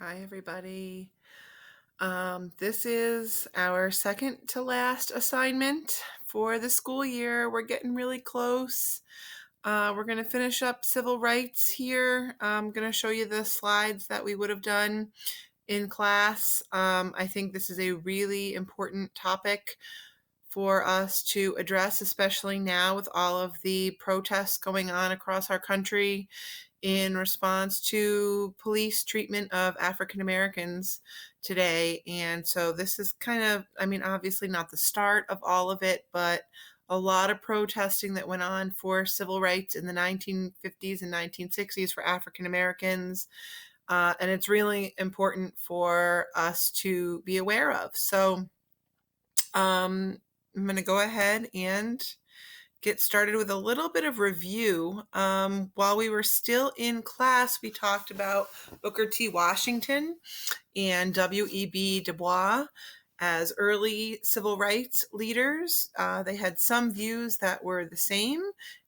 Hi, everybody. This is our second to last assignment for the school year. We're getting really close. We're going to finish up civil rights here. I'm going to show you the slides that we would have done in class. I think this is a really important topic for us to address, especially now with all of the protests going on across our country in response to police treatment of African Americans today. And so this is kind of, obviously not the start of all of it, but a lot of protesting that went on for civil rights in the 1950s and 1960s for African Americans. And it's really important for us to be aware of. So I'm going to go ahead and get started with a little bit of review. While we were still in class, we talked about Booker T. Washington and W.E.B. Du Bois as early civil rights leaders. They had some views that were the same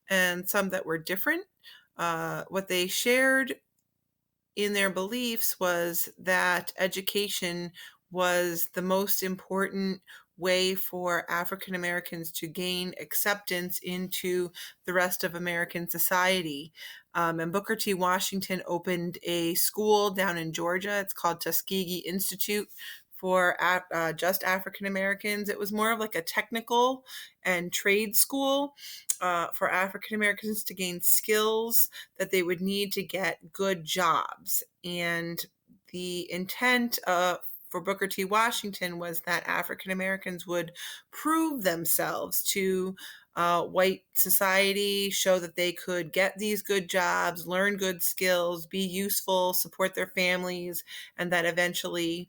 and some that were different. What they shared in their beliefs was that education was the most important way for African Americans to gain acceptance into the rest of American society. And Booker T. Washington opened a school down in Georgia. It's called Tuskegee Institute for just African Americans. It was more of like a technical and trade school for African Americans to gain skills that they would need to get good jobs. And the intent for Booker T. Washington was that African Americans would prove themselves to white society, show that they could get these good jobs, learn good skills, be useful, support their families, and that eventually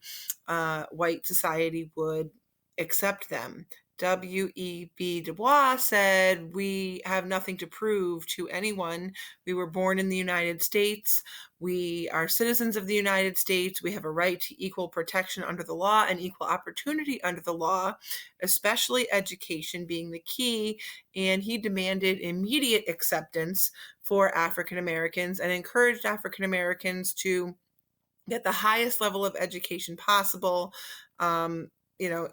white society would accept them. W.E.B. Du Bois said, "We have nothing to prove to anyone. We were born in the United States. We are citizens of the United States. We have a right to equal protection under the law and equal opportunity under the law, especially education being the key." And he demanded immediate acceptance for African Americans and encouraged African Americans to get the highest level of education possible, um, you know,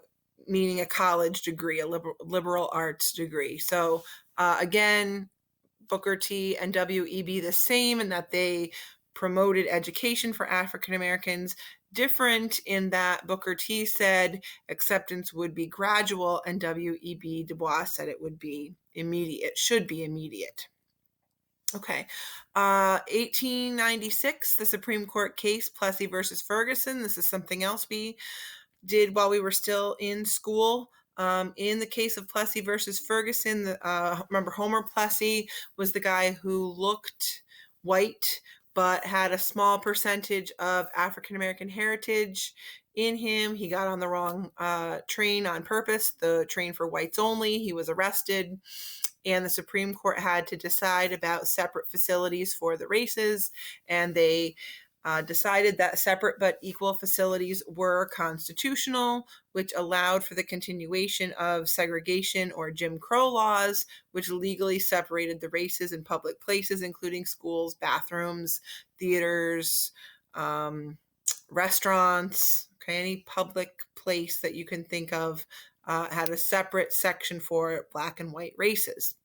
meaning a college degree, a liberal arts degree. So again, Booker T and W.E.B. the same in that they promoted education for African Americans, different in that Booker T said acceptance would be gradual and W.E.B. Du Bois said it would be immediate, should be immediate. Okay. 1896, the Supreme Court case Plessy versus Ferguson. This is something else we did while we were still in school. In the case of Plessy versus Ferguson, remember Homer Plessy was the guy who looked white but had a small percentage of African American heritage in him. He got on the wrong train on purpose, the train for whites only. He was arrested, and the Supreme Court had to decide about separate facilities for the races, and they decided that separate but equal facilities were constitutional, which allowed for the continuation of segregation or Jim Crow laws, which legally separated the races in public places, including schools, bathrooms, theaters, restaurants, okay, any public place that you can think of had a separate section for black and white races.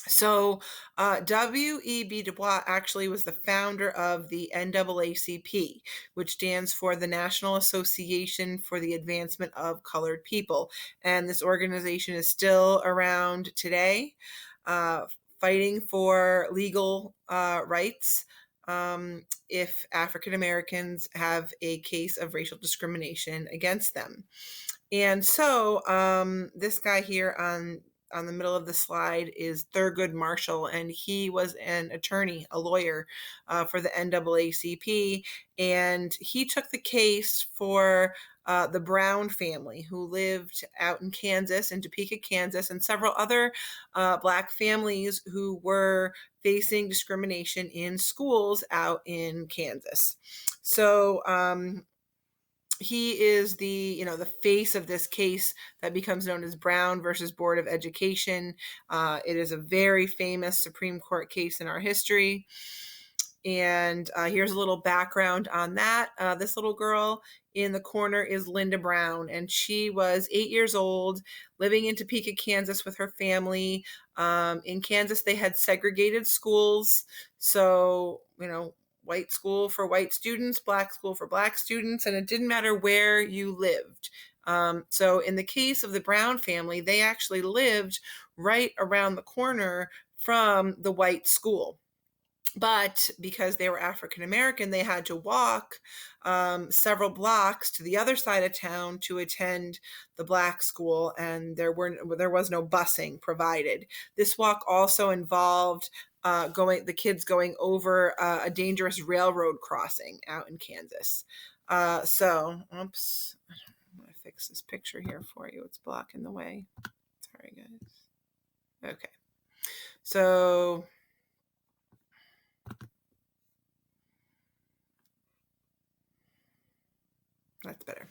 So W.E.B. Du Bois actually was the founder of the NAACP, which stands for the National Association for the Advancement of Colored People. And this organization is still around today, fighting for legal rights if African Americans have a case of racial discrimination against them. And so this guy here on the middle of the slide is Thurgood Marshall, and he was an attorney, a lawyer for the NAACP, and he took the case for the Brown family who lived out in Kansas, in Topeka, Kansas, and several other Black families who were facing discrimination in schools out in Kansas. So he is the face of this case that becomes known as Brown versus Board of Education. It is a very famous Supreme Court case in our history. And here's a little background on that. This little girl in the corner is Linda Brown, and she was 8 years old, living in Topeka, Kansas with her family. In Kansas, they had segregated schools. So, white school for white students, black school for black students, and it didn't matter where you lived. So in the case of the Brown family, they actually lived right around the corner from the white school. But because they were African American, they had to walk several blocks to the other side of town to attend the black school, and there was no busing provided. This walk also involved the kids going over a dangerous railroad crossing out in Kansas. Oops, I'm going to fix this picture here for you. It's blocking the way. Sorry, guys. Okay. So that's better.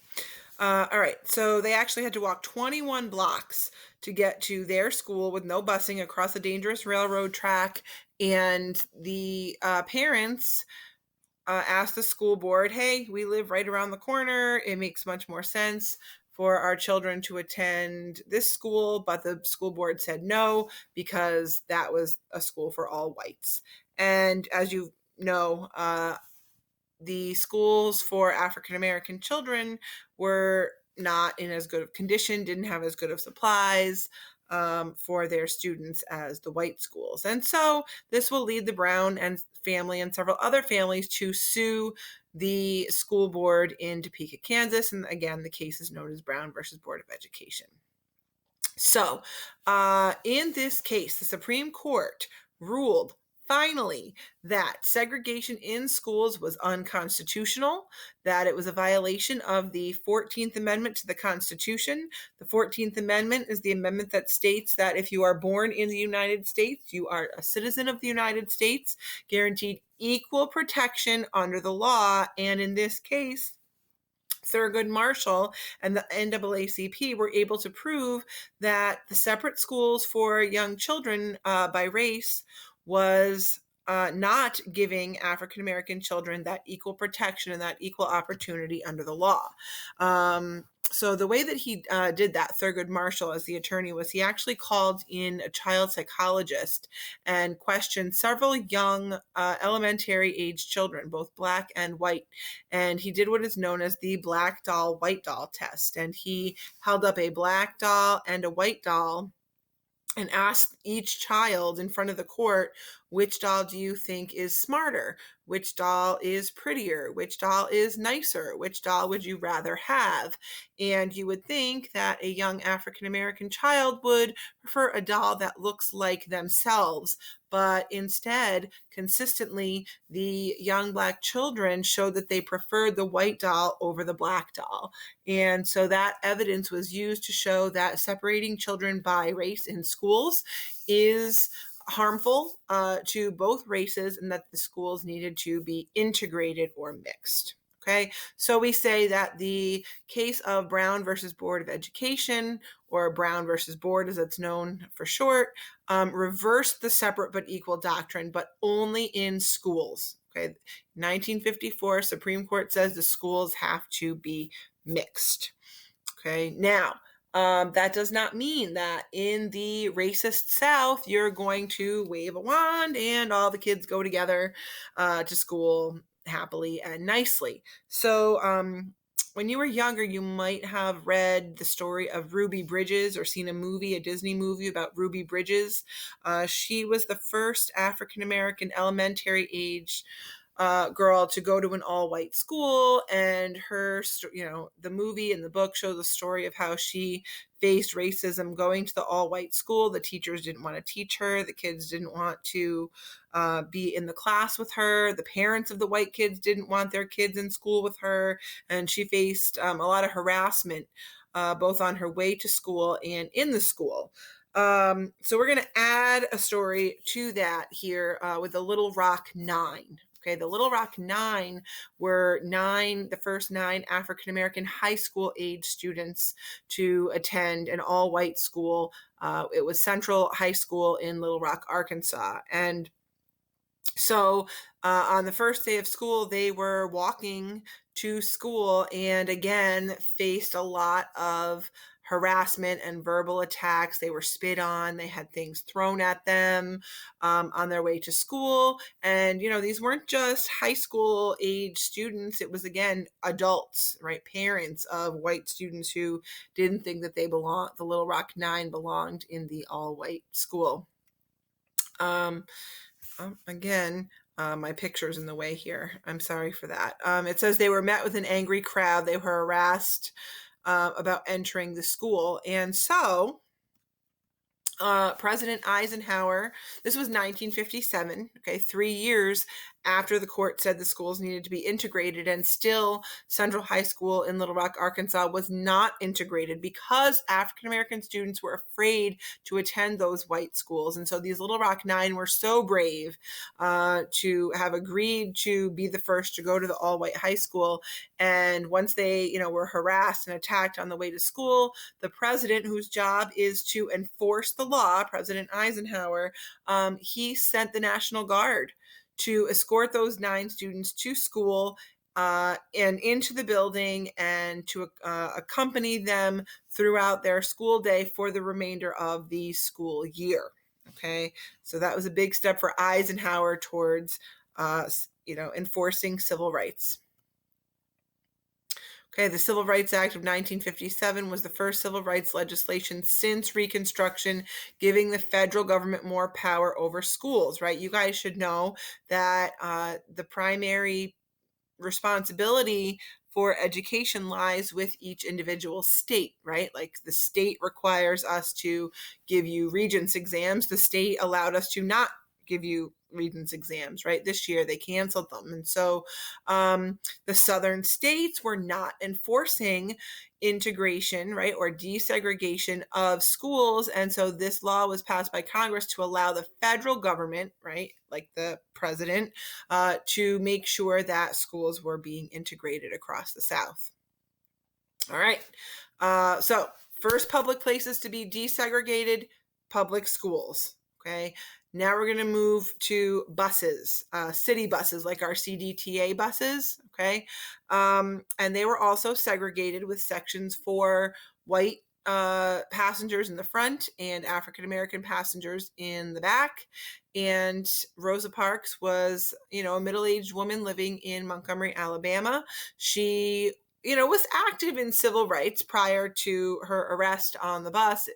All right. So they actually had to walk 21 blocks to get to their school with no busing across a dangerous railroad track. And the parents asked the school board, hey, we live right around the corner. It makes much more sense for our children to attend this school. But the school board said no, because that was a school for all whites. And as you know, the schools for African American children were not in as good of condition, didn't have as good of supplies for their students as the white schools. And so this will lead the Brown and family and several other families to sue the school board in Topeka, Kansas. And again, the case is known as Brown versus Board of Education. So in this case, the Supreme Court ruled finally that segregation in schools was unconstitutional, that it was a violation of the 14th Amendment to the Constitution. The 14th Amendment is the amendment that states that if you are born in the United States, you are a citizen of the United States, guaranteed equal protection under the law. And in this case, Thurgood Marshall and the NAACP were able to prove that the separate schools for young children by race was not giving African American children that equal protection and that equal opportunity under the law. So the way that he did that, Thurgood Marshall, as the attorney, was he actually called in a child psychologist and questioned several young elementary age children, both black and white. And he did what is known as the black doll, white doll test. And he held up a black doll and a white doll and asked each child in front of the court, which doll do you think is smarter? Which doll is prettier? Which doll is nicer? Which doll would you rather have? And you would think that a young African American child would prefer a doll that looks like themselves. But instead, consistently, the young black children showed that they preferred the white doll over the black doll. And so that evidence was used to show that separating children by race in schools is harmful to both races, and that the schools needed to be integrated or mixed. Okay, so we say that the case of Brown versus Board of Education, or Brown versus Board as it's known for short, reversed the separate but equal doctrine, but only in schools. Okay, 1954 Supreme Court says the schools have to be mixed. Okay, now that does not mean that in the racist South, you're going to wave a wand and all the kids go together to school happily and nicely. So when you were younger, you might have read the story of Ruby Bridges or seen a Disney movie about Ruby Bridges. She was the first African American elementary age girl to go to an all-white school, and her, the movie and the book show the story of how she faced racism going to the all-white school. The teachers didn't want to teach her. The kids didn't want to be in the class with her. The parents of the white kids didn't want their kids in school with her, and she faced a lot of harassment both on her way to school and in the school. So we're going to add a story to that here with the Little Rock Nine. Okay, the Little Rock Nine were the first 9 African American high school age students to attend an all-white school. It was Central High School in Little Rock, Arkansas. And So on the first day of school, they were walking to school and again faced a lot of harassment and verbal attacks. They were spit on, they had things thrown at them on their way to school. And, these weren't just high school age students, it was again adults, right? Parents of white students who didn't think that the Little Rock Nine belonged in the all white school. Again, my picture's in the way here. I'm sorry for that. It says they were met with an angry crowd. They were harassed about entering the school. And so President Eisenhower, this was 1957, okay, 3 years after the court said the schools needed to be integrated, and still Central High School in Little Rock, Arkansas was not integrated because African American students were afraid to attend those white schools. And so these Little Rock Nine were so brave to have agreed to be the first to go to the all white high school. And once they, were harassed and attacked on the way to school, the president, whose job is to enforce the law, President Eisenhower, he sent the National Guard to escort those 9 students to school and into the building, and to accompany them throughout their school day for the remainder of the school year. Okay, so that was a big step for Eisenhower towards, enforcing civil rights. Okay, the Civil Rights Act of 1957 was the first civil rights legislation since Reconstruction, giving the federal government more power over schools, right? You guys should know that the primary responsibility for education lies with each individual state, right? Like the state requires us to give you Regents exams. The state allowed us to not give you Regents exams, right? This year they canceled them. And so the southern states were not enforcing integration, right, or desegregation of schools. And so this law was passed by Congress to allow the federal government, right, like the president, to make sure that schools were being integrated across the South. All right. So first public places to be desegregated, public schools. Okay. Now we're going to move to buses, city buses, like our CDTA buses. Okay. And they were also segregated with sections for white passengers in the front and African American passengers in the back. And Rosa Parks was, a middle-aged woman living in Montgomery, Alabama. She was active in civil rights prior to her arrest on the bus,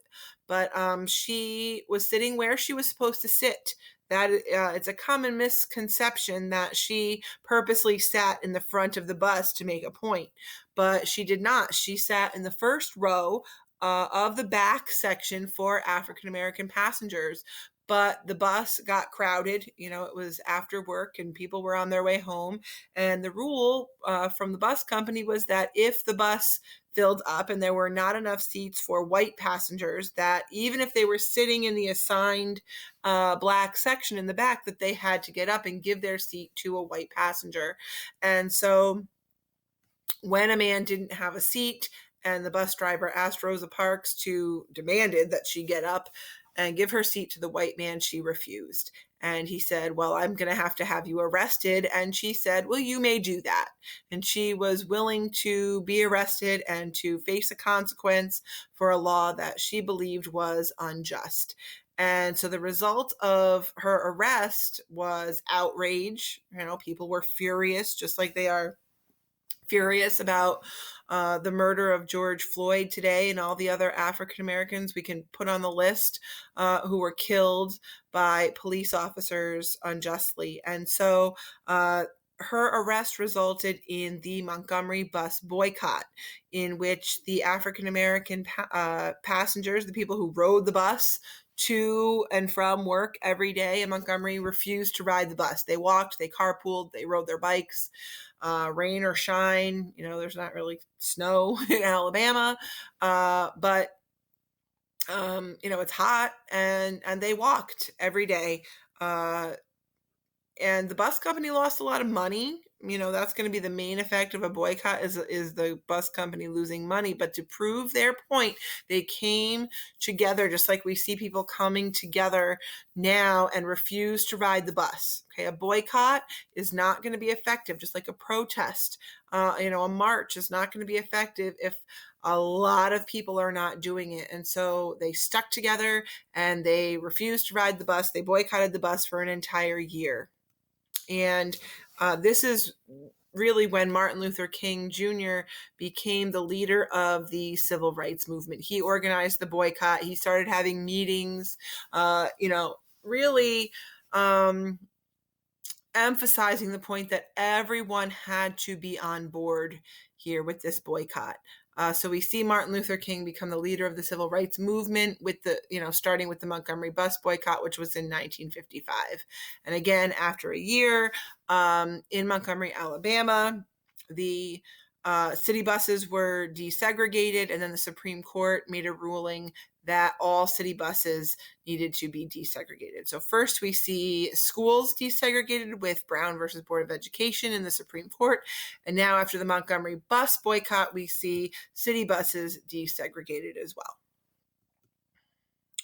but she was sitting where she was supposed to sit. That it's a common misconception that she purposely sat in the front of the bus to make a point, but she did not. She sat in the first row of the back section for African American passengers. But the bus got crowded. It was after work and people were on their way home. And the rule from the bus company was that if the bus filled up and there were not enough seats for white passengers, that even if they were sitting in the assigned black section in the back, that they had to get up and give their seat to a white passenger. And so when a man didn't have a seat and the bus driver asked Rosa Parks demanded that she get up and give her seat to the white man, she refused. And he said, well, I'm going to have you arrested. And she said, well, you may do that. And she was willing to be arrested and to face a consequence for a law that she believed was unjust. And so the result of her arrest was outrage. People were furious, just like they are furious about the murder of George Floyd today, and all the other African Americans we can put on the list who were killed by police officers unjustly. And so her arrest resulted in the Montgomery bus boycott, in which the African American passengers, the people who rode the bus to and from work every day in Montgomery, refused to ride the bus. They walked, they carpooled, they rode their bikes, rain or shine. There's not really snow in Alabama, but it's hot, and they walked every day. And the bus company lost a lot of money that's going to be the main effect of a boycott is the bus company losing money. But to prove their point, they came together, just like we see people coming together now and refuse to ride the bus. Okay, a boycott is not going to be effective, just like a protest. A march is not going to be effective if a lot of people are not doing it. And so they stuck together and they refused to ride the bus. They boycotted the bus for an entire year. And this is really when Martin Luther King Jr. became the leader of the civil rights movement. He organized the boycott. He started having meetings, really emphasizing the point that everyone had to be on board here with this boycott. So we see Martin Luther King become the leader of the civil rights movement with starting with the Montgomery bus boycott, which was in 1955. And again, after a year in Montgomery, Alabama, the city buses were desegregated, and then the Supreme Court made a ruling that all city buses needed to be desegregated. So first we see schools desegregated with Brown versus Board of Education in the Supreme Court. And now after the Montgomery bus boycott, we see city buses desegregated as well.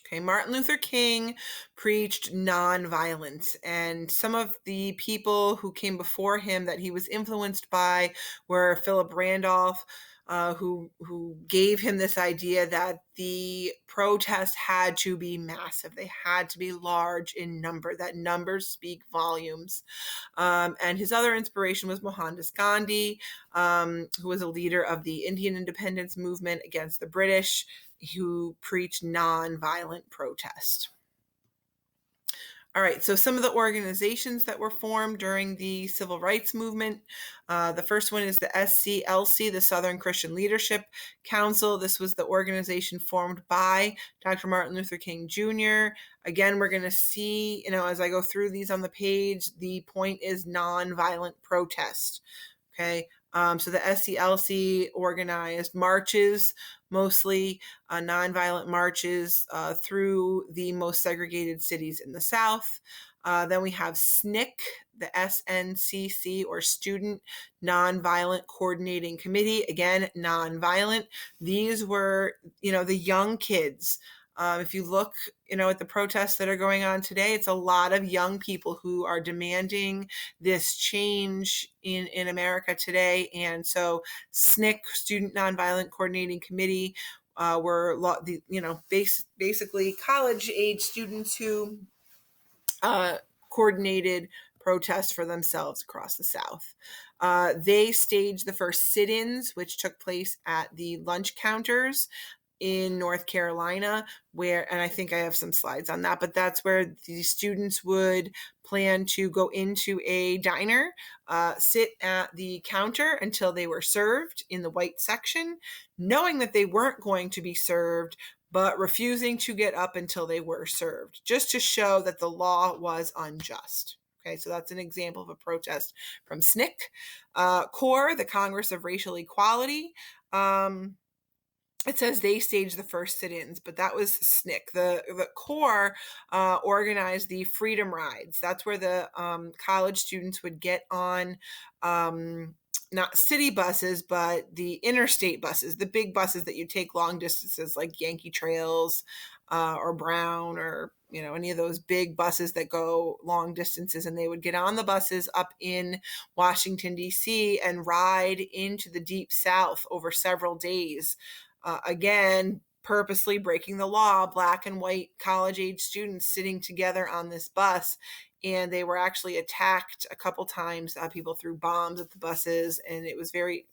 Okay, Martin Luther King preached nonviolence, and some of the people who came before him that he was influenced by were Philip Randolph, who gave him this idea that the protest had to be massive. They had to be large in number, that numbers speak volumes. And his other inspiration was Mohandas Gandhi, who was a leader of the Indian independence movement against the British, who preached nonviolent protest. All right, so some of the organizations that were formed during the civil rights movement. The first one is the SCLC, the Southern Christian Leadership Council. This was the organization formed by Dr. Martin Luther King Jr. Again, we're going to see, as I go through these on the page, the point is nonviolent protest. Okay, so the SCLC organized marches, mostly nonviolent marches through the most segregated cities in the South. Then we have SNCC, the SNCC, or Student Nonviolent Coordinating Committee. Again, nonviolent. These were, the young kids. If you look, at the protests that are going on today, it's a lot of young people who are demanding this change in America today. And so SNCC, Student Nonviolent Coordinating Committee, were basically college-age students who coordinated protests for themselves across the South. They staged the first sit-ins, which took place at the lunch counters in North Carolina, and I think I have some slides on that, but that's where the students would plan to go into a diner, sit at the counter until they were served in the white section, knowing that they weren't going to be served, but refusing to get up until they were served, just to show that the law was unjust. Okay, so that's an example of a protest from SNCC. CORE, the Congress of Racial Equality, it says they staged the first sit-ins, but that was SNCC. The CORE organized the Freedom Rides. That's where the college students would get on not city buses, but the interstate buses, the big buses that you take long distances, like Yankee Trails or Brown, or any of those big buses that go long distances. And they would get on the buses up in Washington, D.C. and ride into the Deep South over several days. Again, purposely breaking the law, Black and white college-age students sitting together on this bus. And they were actually attacked a couple times. People threw bombs at the buses, and it was very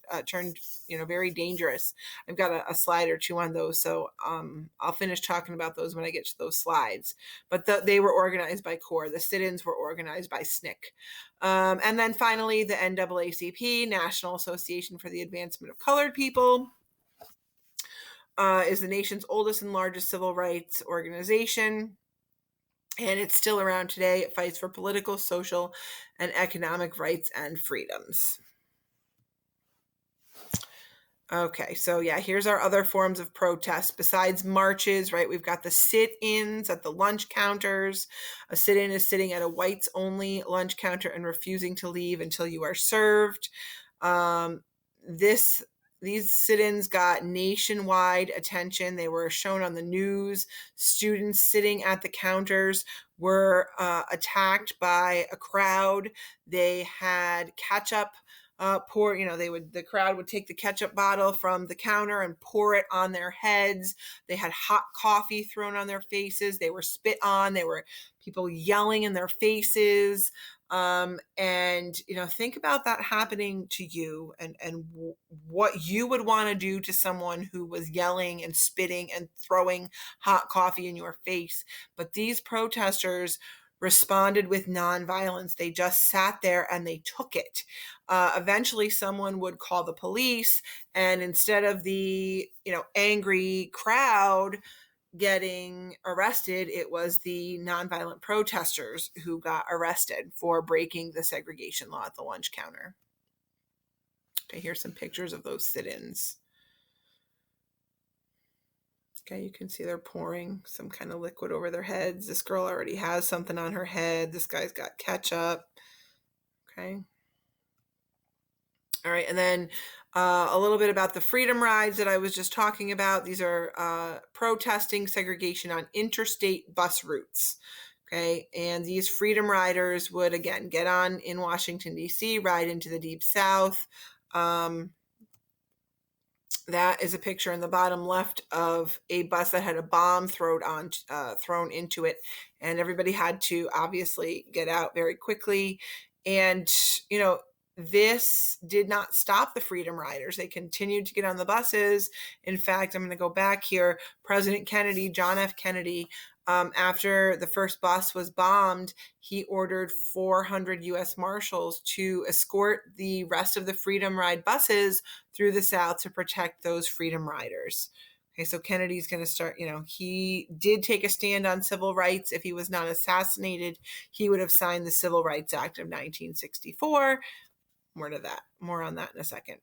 very dangerous. I've got a slide or two on those, so I'll finish talking about those when I get to those slides. But they were organized by CORE. The sit-ins were organized by SNCC. And then finally, the NAACP, National Association for the Advancement of Colored People, is the nation's oldest and largest civil rights organization. And it's still around today. It fights for political, social, and economic rights and freedoms. Okay, so yeah, here's our other forms of protest besides marches, right? We've got the sit-ins at the lunch counters. A sit-in is sitting at a whites only lunch counter and refusing to leave until you are served. Um, this these sit-ins got nationwide attention. They were shown on the news. Students sitting at the counters were attacked by a crowd. They had ketchup pour, the crowd would take the ketchup bottle from the counter and pour it on their heads. They had hot coffee thrown on their faces. They were spit on. They were people yelling in their faces. And think about that happening to you, and what you would want to do to someone who was yelling and spitting and throwing hot coffee in your face. But these protesters responded with nonviolence. They just sat there and they took it. Eventually, someone would call the police, and instead of the angry crowd getting arrested, it was the nonviolent protesters who got arrested for breaking the segregation law at the lunch counter. Okay, here's some pictures of those sit-ins. Okay, you can see they're pouring some kind of liquid over their heads. This girl already has something on her head. This guy's got ketchup. Okay. All right, and then a little bit about the freedom rides that I was just talking about. These are protesting segregation on interstate bus routes. Okay, and these freedom riders would, again, get on in Washington, D.C., ride into the Deep South. That is a picture in the bottom left of a bus that had a bomb thrown into it, and everybody had to obviously get out very quickly. And this did not stop the freedom riders. They continued to get on the buses. In fact, I'm going to go back here. President Kennedy, John F. Kennedy, after the first bus was bombed, he ordered 400 U.S. Marshals to escort the rest of the Freedom Ride buses through the South to protect those Freedom Riders. Okay, so Kennedy's going to start, he did take a stand on civil rights. If he was not assassinated, he would have signed the Civil Rights Act of 1964. More on that in a second.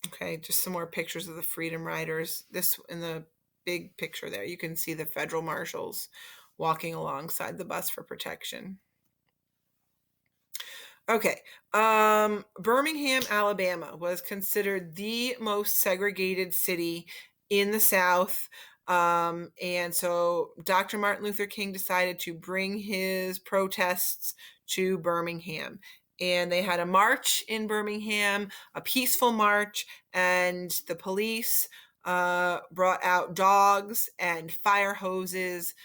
Okay, just some more pictures of the Freedom Riders. This in the big picture there, you can see the federal marshals walking alongside the bus for protection. Okay, Birmingham, Alabama was considered the most segregated city in the South. And so Dr. Martin Luther King decided to bring his protests to Birmingham. And they had a march in Birmingham, a peaceful march, and the police brought out dogs and fire hoses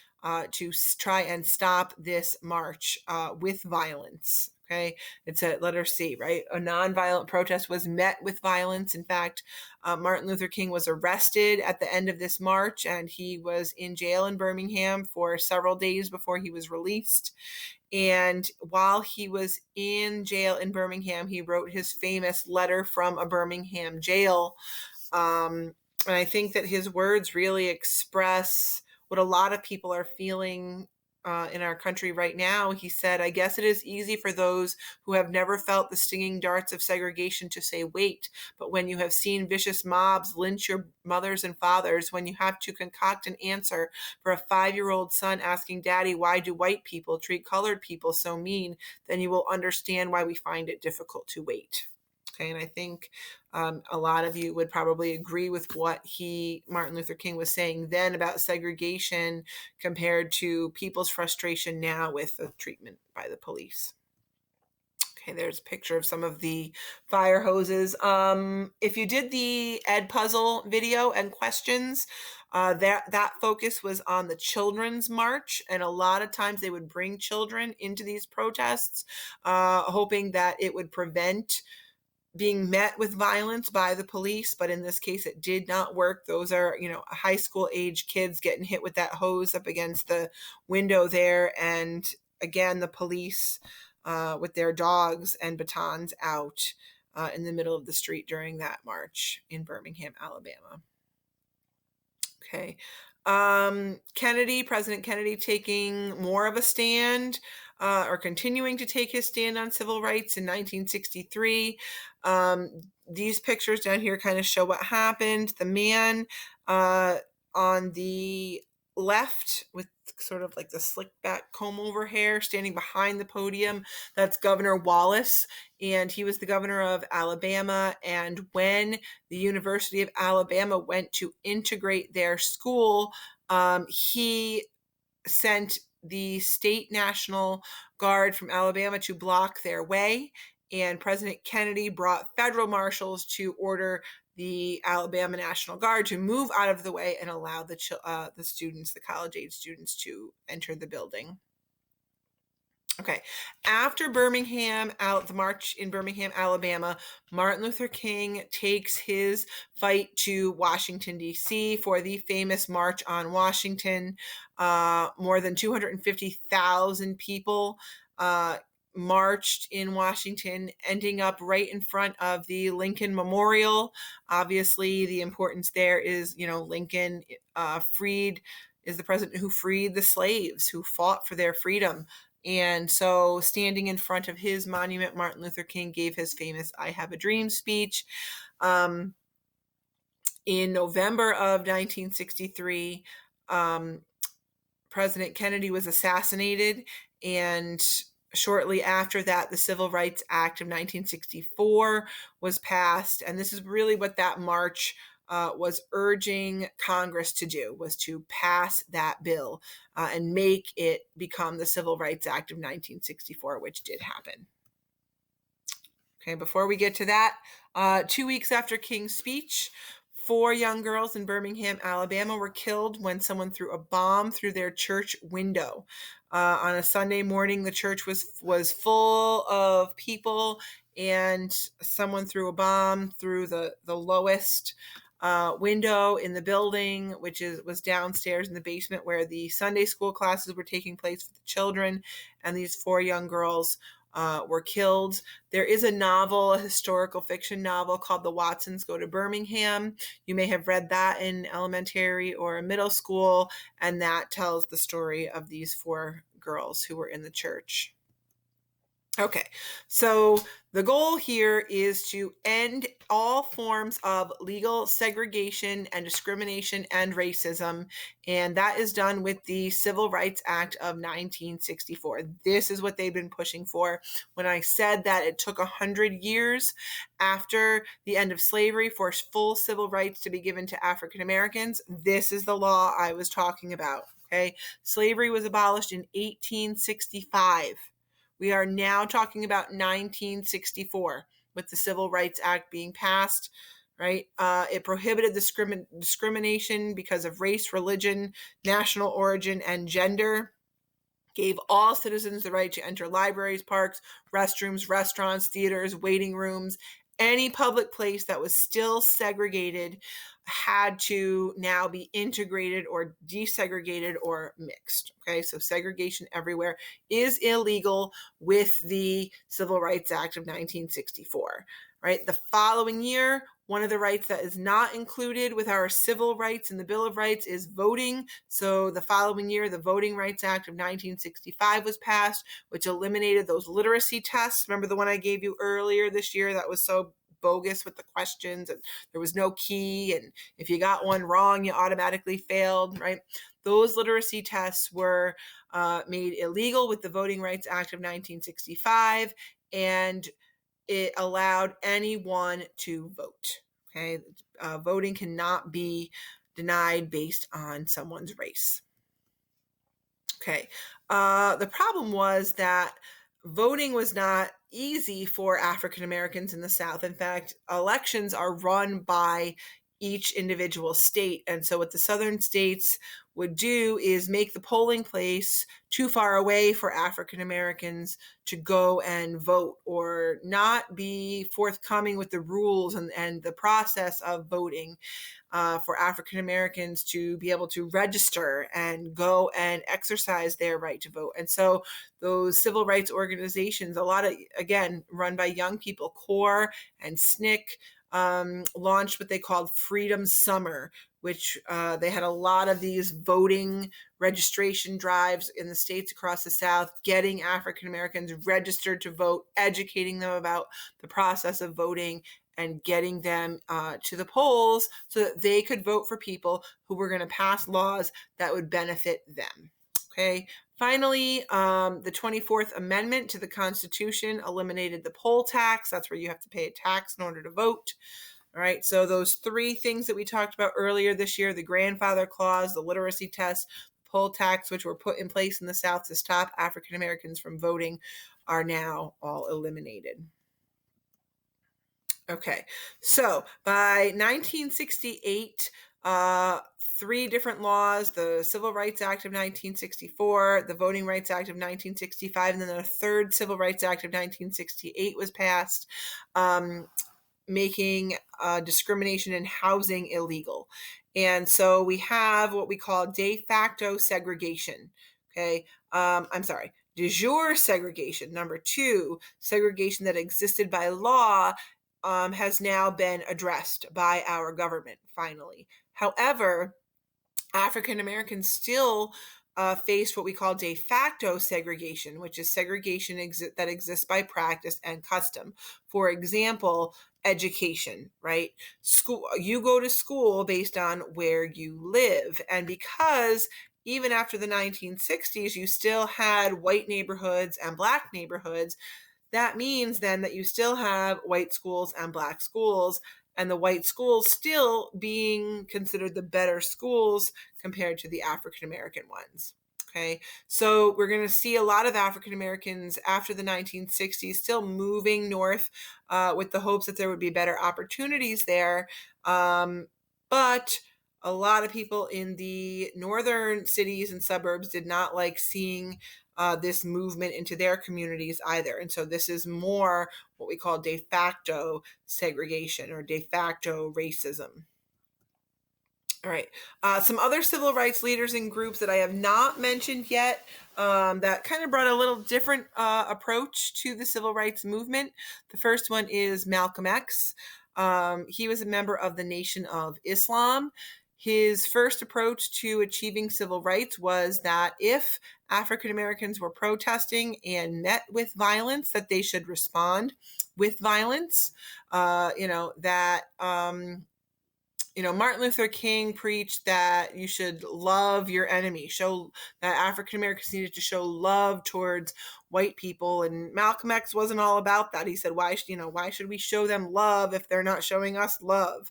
to try and stop this march with violence. Okay, it's a letter C, right? A nonviolent protest was met with violence. In fact, Martin Luther King was arrested at the end of this march, and he was in jail in Birmingham for several days before he was released. And while he was in jail in Birmingham, he wrote his famous letter from a Birmingham jail. And I think that his words really express what a lot of people are feeling in our country right now. He said, "I guess it is easy for those who have never felt the stinging darts of segregation to say wait, but when you have seen vicious mobs lynch your mothers and fathers, when you have to concoct an answer for a 5-year-old son asking, 'Daddy, why do white people treat colored people so mean?' then you will understand why we find it difficult to wait." Okay, and I think a lot of you would probably agree with what Martin Luther King was saying then about segregation compared to people's frustration now with the treatment by the police. Okay, there's a picture of some of the fire hoses. If you did the Edpuzzle video and questions, that focus was on the Children's March, and a lot of times they would bring children into these protests, hoping that it would prevent being met with violence by the police, but in this case it did not work. Those are high school age kids getting hit with that hose up against the window there, and again the police with their dogs and batons out in the middle of the street during that march in Birmingham, Alabama. Okay. President Kennedy taking more of a stand or continuing to take his stand on civil rights in 1963. these pictures down here kind of show what happened. The man on the left with sort of like the slick back comb over hair standing behind the podium, that's Governor Wallace, and he was the governor of Alabama. And when the University of Alabama went to integrate their school, he sent the state National Guard from Alabama to block their way, and President Kennedy brought federal marshals to order the Alabama National Guard to move out of the way and allow the students, the college-age students, to enter the building. Okay, after the march in Birmingham, Alabama, Martin Luther King takes his fight to Washington, D.C. for the famous March on Washington. More than 250,000 people marched in Washington, ending up right in front of the Lincoln Memorial. Obviously, the importance there is, Lincoln is the president who freed the slaves, who fought for their freedom. And so standing in front of his monument, Martin Luther King gave his famous I Have a Dream speech. In November of 1963, President Kennedy was assassinated, and shortly after that, the Civil Rights Act of 1964 was passed. And this is really what that march was urging Congress to do, was to pass that bill and make it become the Civil Rights Act of 1964, which did happen. Okay, before we get to that, 2 weeks after King's speech, 4 young girls in Birmingham, Alabama were killed when someone threw a bomb through their church window. On a Sunday morning, the church was full of people, and someone threw a bomb through the lowest window in the building, which was downstairs in the basement where the Sunday school classes were taking place for the children, and these 4 young girls were killed. There is a historical fiction novel called The Watsons Go to Birmingham. You may have read that in elementary or middle school, and that tells the story of these 4 girls who were in the church. Okay, so the goal here is to end all forms of legal segregation and discrimination and racism, and that is done with the Civil Rights Act of 1964. This is what they've been pushing for. When I said that it took 100 years after the end of slavery for full civil rights to be given to African Americans, this is the law I was talking about. Okay, slavery was abolished in 1865. We are now talking about 1964 with the Civil Rights Act being passed, right? It prohibited discrimination because of race, religion, national origin, and gender. Gave all citizens the right to enter libraries, parks, restrooms, restaurants, theaters, waiting rooms. Any public place that was still segregated had to now be integrated or desegregated or mixed. Okay, so segregation everywhere is illegal with the Civil Rights Act of 1964. Right, the following year, one of the rights that is not included with our civil rights in the Bill of Rights is voting. So the following year, the Voting Rights Act of 1965 was passed, which eliminated those literacy tests. Remember the one I gave you earlier this year that was so bogus with the questions, and there was no key, and if you got one wrong, you automatically failed, right? Those literacy tests were made illegal with the Voting Rights Act of 1965, and it allowed anyone to vote. Okay, voting cannot be denied based on someone's race. Okay, the problem was that voting was not easy for African Americans in the South. In fact, elections are run by each individual state. And so what the southern states would do is make the polling place too far away for African Americans to go and vote, or not be forthcoming with the rules and the process of voting for African Americans to be able to register and go and exercise their right to vote. And so those civil rights organizations, a lot of, again, run by young people, CORE and SNCC, launched what they called Freedom Summer, which they had a lot of these voting registration drives in the states across the South, getting African Americans registered to vote, educating them about the process of voting, and getting them to the polls so that they could vote for people who were going to pass laws that would benefit them. Okay. Finally, the 24th Amendment to the Constitution eliminated the poll tax. That's where you have to pay a tax in order to vote. All right, so those three things that we talked about earlier this year, the grandfather clause, the literacy test, poll tax, which were put in place in the South to stop African Americans from voting, are now all eliminated. Okay, so by 1968, three different laws, the Civil Rights Act of 1964, the Voting Rights Act of 1965, and then the third Civil Rights Act of 1968 was passed, making discrimination in housing illegal. And so we have what we call de facto segregation. Okay, I'm sorry, de jure segregation. Number two, segregation that existed by law has now been addressed by our government, finally. However, African Americans still face what we call de facto segregation, which is segregation that exists by practice and custom. For example, education, right? School, you go to school based on where you live. And because even after the 1960s, you still had white neighborhoods and black neighborhoods, that means then that you still have white schools and black schools, and the white schools still being considered the better schools compared to the African American ones. Okay, so we're going to see a lot of African Americans after the 1960s still moving north with the hopes that there would be better opportunities there. But a lot of people in the northern cities and suburbs did not like seeing this movement into their communities either. And so this is more what we call de facto segregation or de facto racism. All right. Some other civil rights leaders and groups that I have not mentioned yet that kind of brought a little different approach to the civil rights movement. The first one is Malcolm X. He was a member of the Nation of Islam. His first approach to achieving civil rights was that if African Americans were protesting and met with violence, that they should respond with violence. Martin Luther King preached that you should love your enemy, show that African Americans needed to show love towards white people. And Malcolm X wasn't all about that. He said, why should we show them love if they're not showing us love?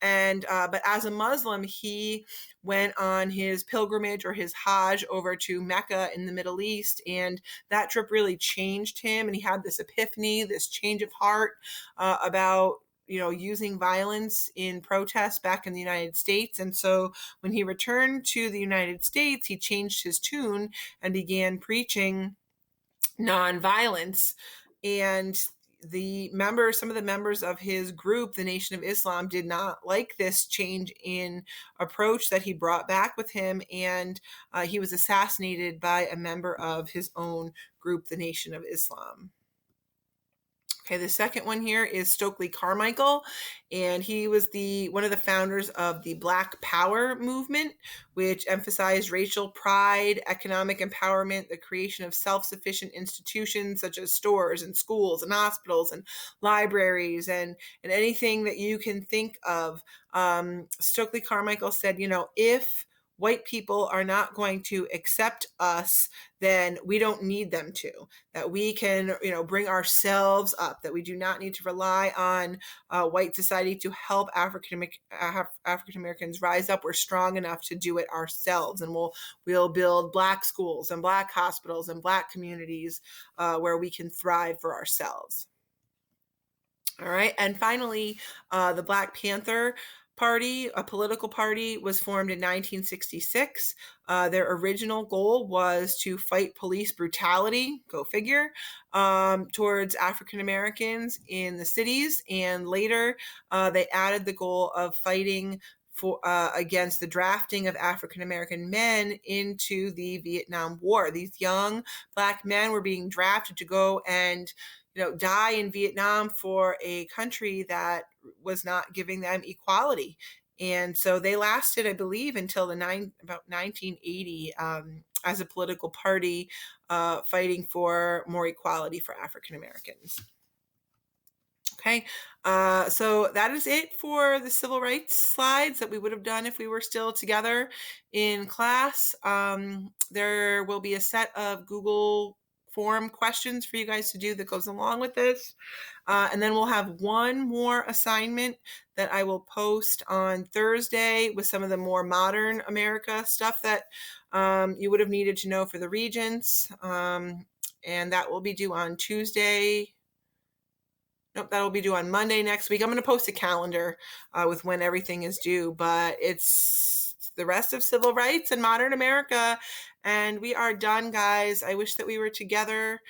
And but as a Muslim, he went on his pilgrimage or his Hajj over to Mecca in the Middle East, and that trip really changed him. And he had this epiphany, this change of heart about using violence in protests back in the United States. And so when he returned to the United States, he changed his tune and began preaching nonviolence. And some of the members of his group, the Nation of Islam, did not like this change in approach that he brought back with him. And he was assassinated by a member of his own group, the Nation of Islam. Okay, the second one here is Stokely Carmichael, and he was one of the founders of the Black Power movement, which emphasized racial pride, economic empowerment, the creation of self-sufficient institutions such as stores and schools and hospitals and libraries and anything that you can think of. Stokely Carmichael said, if white people are not going to accept us, then we don't need them to, that we can, bring ourselves up, that we do not need to rely on white society to help African Americans rise up. We're strong enough to do it ourselves. And we'll build black schools and black hospitals and black communities where we can thrive for ourselves. All right. And finally, the Black Panther Party, a political party, was formed in 1966. Their original goal was to fight police brutality, go figure, towards African Americans in the cities. And later, they added the goal of fighting against the drafting of African American men into the Vietnam War. These young black men were being drafted to go and die in Vietnam for a country that was not giving them equality. And so they lasted, I believe, until about 1980 as a political party fighting for more equality for African Americans. Okay, Okay. So that is it for the civil rights slides that we would have done if we were still together in class. There will be a set of Google form questions for you guys to do that goes along with this. And then we'll have one more assignment that I will post on Thursday with some of the more modern America stuff that you would have needed to know for the regents. And that will be due on Tuesday. Nope, that'll be due on Monday next week. I'm going to post a calendar with when everything is due, but it's the rest of civil rights and modern America. And we are done, guys. I wish that we were together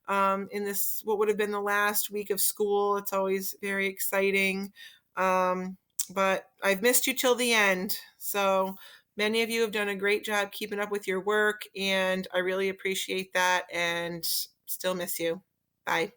in this, what would have been the last week of school. It's always very exciting. But I've missed you till the end. So many of you have done a great job keeping up with your work, and I really appreciate that and still miss you. Bye.